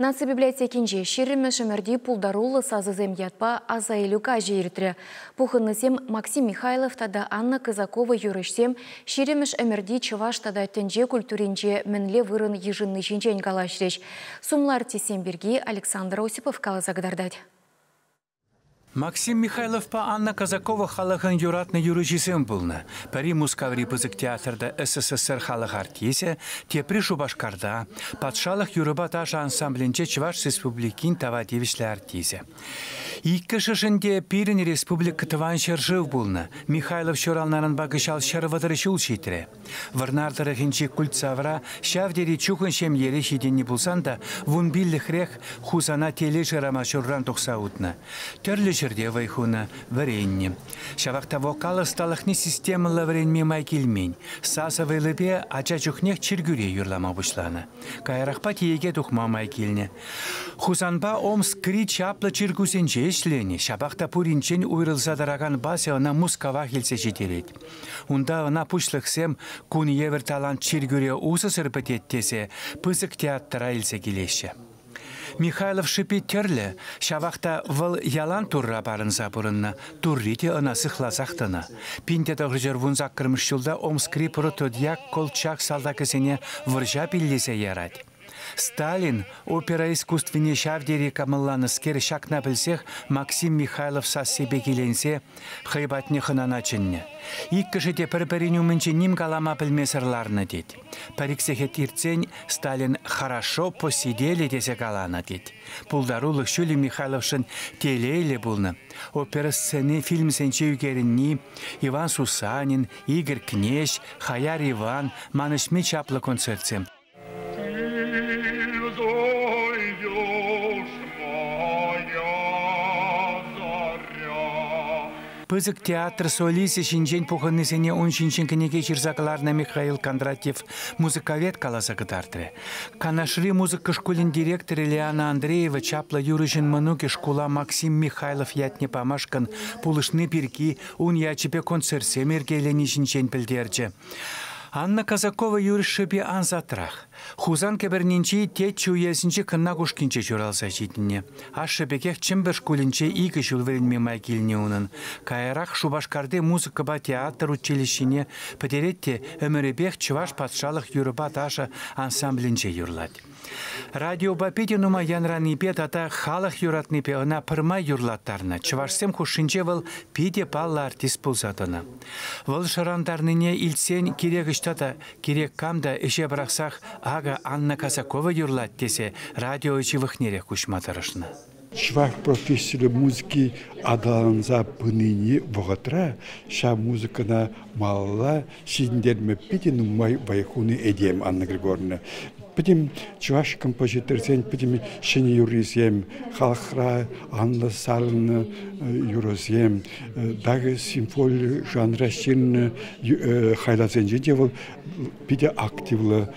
Наци библиотекинже шерімі шымерді пулдарулы сазызем ятпа азайлюка жейрітірі. Пухыннысем Максим Михайлов тада Анна Казакова юрышсем шереміш әмірді чываш тада тінже культуринже мінле вырын ежінны жинжен калашреш. Сумлар Тесемберги Александр Осипов калазагдардать. Максим Михайлов па Анна Казакова халахын юратны юрыжисем булны. Пари Мускаври пызык театрда СССР халах артисе, тепри Шубашкарда, патшалых юрыба таша ансамблинче Чуваш республикин тава девишле артисе. Иккі шышынде пирин республика тыван шыржыв булны. Михайлов шоралнарын багышал шырвадыры шул шитре. Варнардыры хинчи культсавра, шавдери чухын шем ері шиденні булсан да, вун биллих рех хузана теле жырама шурран тухса утны. Төрлі жерде вайхуна варенне. Шавақта вокалы сталықны системалы варенме май келмень. Саса вайлыбе ача чухнех чиргюре юрлама бұшланы. Кайрақпа тиеге тухма май келне. Хузанба Омскри чаплы чиргусенче ешлені. Шабақта пуринчен уйрылзадараган басы она Мускава хелсе жетерет. Унда она пушлықсем күн евер талант чиргюре усы сырпытеттесе пызык театтара елсе келеші. Михайлов шипи терлі, шавақта выл ялан турра барын забырынна, туррите ына сықлазақтына. Пинте дұғыржыр вунзақ кірміш жылда Омскри протодияк колчак салдакысене выржа биллесе ярад. Сталин опера искусственне шавдери камылланы скер шакна білсех Максим Михайлов сас себе келенсе хайбатне хынана чынне. Иккі жете бір-бірін умынче ним галама білмесірларны дед. Париксехет ирцень Сталин хорошо посидели десе галана дед. Пулдарулық шүлі Михайловшын телейлі бұлны. Опера сцены фильм сенче үгерінні Иван Сусанин, Игорь Кнеж, Хаяр Иван, манышми чаплы концертсем. Пызык театр солисе шинжен пухыннысене он шинчен кенеге чирзакларна Михаил Кондратьев музыковед каласа кытартыры. Канашри музыка школин директор Ильяна Андреева чапла юрышын мынуке школа Максим Михайлов ятне памашкан пулышны пирки ун ячепе концертсе мергелени шинчен пілдерчі. Анна Казакова юрышшыпе анзатрах. Хузан кебернинчи тет чуясынче кынна кушкинче чуралса житінне. Ашшыпекех чымбір шкулинче игі жылверінме майкеліне унын. Кайрах Шубашкарды музыкаба театр училищине пәтеретте өміребех Чуваш патшалық юрыба таша ансамблинче юрлад. Радио бапетинума янранипе тата халық юратнипе ына пырма юрлаттарына. Чувашсем хушинче выл пиде палла артист пулзатына. Выл шарандарныне илсен керек іштата, керек камда эше барақсақ ага Анна Казакова юрлат десе радио ичивыхнере кушматарышны. Чуваш профессоры музыки адаланза пыныне вогатра, ша музыкана малла синдерме петину май байхуны эдем Анна Григорьевна. Потім чуваш композиторсен, потім шені юризем, халхра Анна Сална юризем, дагы симфолия жанра шин хайлазенже девол пиде активлы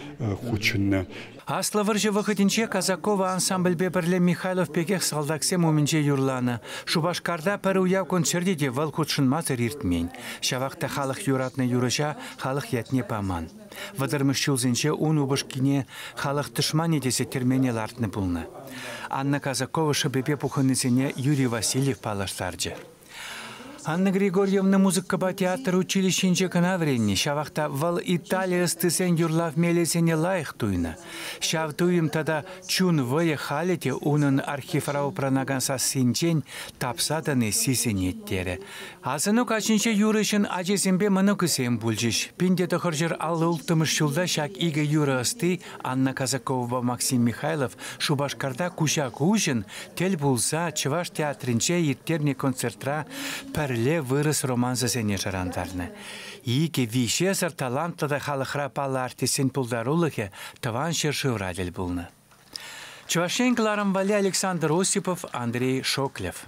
хучынны. Асла выржы вақытынче Казакова ансамбль бебірле Михайлов пекех салдаксем умінче юрланы. Шубашкарда пәрі уяв концертеде вал худшын мазыр иртмен. Шавақта халық юратны юрыша, халық ятне паман. Вадырмыш чулзынче он убышкине халық тышман едесе термене лартны бұлны. Анна Казакова шыбепе пухынысене Юрий Васильев палаштаржы. Анна Григорьевна музыкаба театр училищенче кына вренне. Шавақта вал Италия стысен юрлав мелесене лайық туйна. Шав туйым тада чун вые халете унын архиврау пранаган сасинчен тапсаданы сисенеттері. Азыну качынче юрышын ажесембе мыныкысем бүлжіш. Пинде тұқыржыр аллы ұлттымыш шулда шак игі юры ысты Анна Казакова Максим Михайлов Шубашкарда куша кушын тел булса Чуваш театринче иртерне концертра пәрле вырыс романсы сене жарандарны. Ике вишесір талантлы халықра палы артисен пулдарулығы таван шерші радел бұлны. Чувашен Кларам Вали Александр Осипов, Андрей Шоклев.